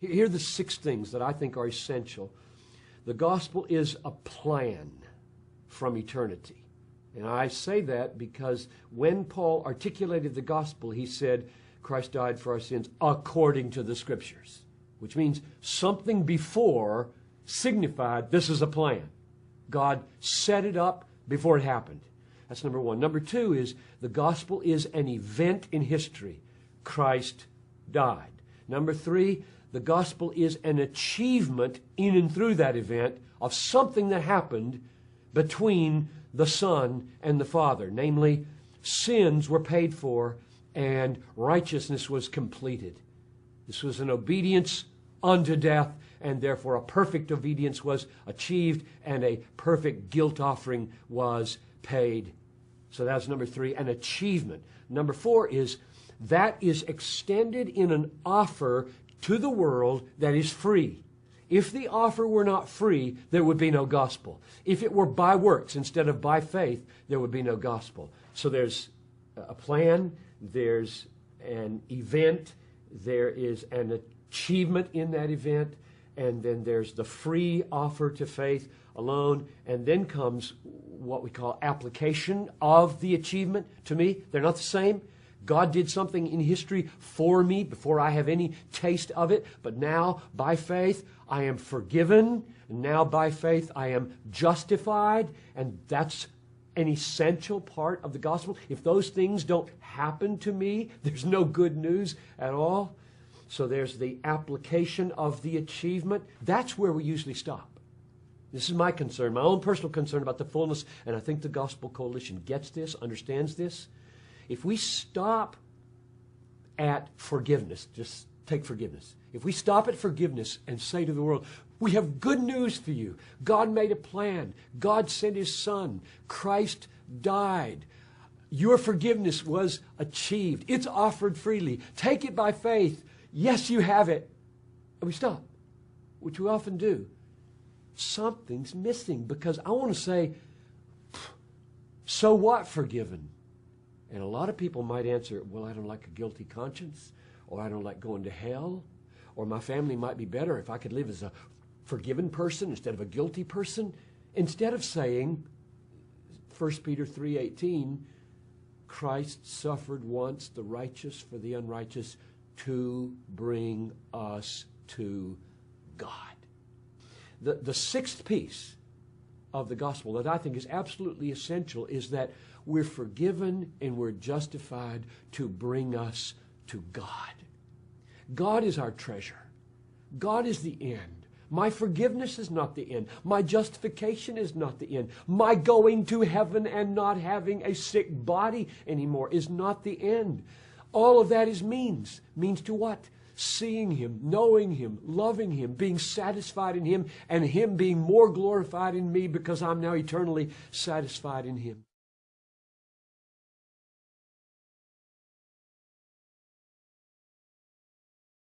Here are the 6 things that I think are essential. The gospel is a plan from eternity. And I say that because when Paul articulated the gospel, he said, Christ died for our sins according to the Scriptures, which means something before signified this is a plan. God set it up before it happened. That's number 1. Number 2 is the gospel is an event in history. Christ died. Number 3, the gospel is an achievement in and through that event of something that happened between the Son and the Father. Namely, sins were paid for and righteousness was completed. This was an obedience unto death, and therefore a perfect obedience was achieved and a perfect guilt offering was paid. So that's number 3, an achievement. Number 4 is that is extended in an offer to the world that is free. If the offer were not free, there would be no gospel. If it were by works instead of by faith, there would be no gospel. So there's a plan, there's an event, there is an achievement in that event, and then there's the free offer to faith alone, and then comes what we call application of the achievement to me. They're not the same. God did something in history for me before I have any taste of it, but now by faith I am forgiven, and now by faith I am justified, and that's an essential part of the gospel. If those things don't happen to me, there's no good news at all. So there's the application of the achievement. That's where we usually stop. This is my concern, my own personal concern about the fullness, and I think the Gospel Coalition gets this, understands this. If we stop at forgiveness, just take forgiveness. If we stop at forgiveness and say to the world, we have good news for you. God made a plan. God sent His Son. Christ died. Your forgiveness was achieved. It's offered freely. Take it by faith. Yes, you have it. And we stop, which we often do. Something's missing, because I want to say, so what, forgiven? And a lot of people might answer, well, I don't like a guilty conscience, or I don't like going to hell, or my family might be better if I could live as a forgiven person instead of a guilty person. Instead of saying, 1 Peter 3:18, Christ suffered once, the righteous for the unrighteous, to bring us to God. The 6th piece of the gospel that I think is absolutely essential is that we're forgiven and we're justified to bring us to God. God is our treasure. God is the end. My forgiveness is not the end. My justification is not the end. My going to heaven and not having a sick body anymore is not the end. All of that is means. Means to what? Seeing Him, knowing Him, loving Him, being satisfied in Him, and Him being more glorified in me because I'm now eternally satisfied in Him.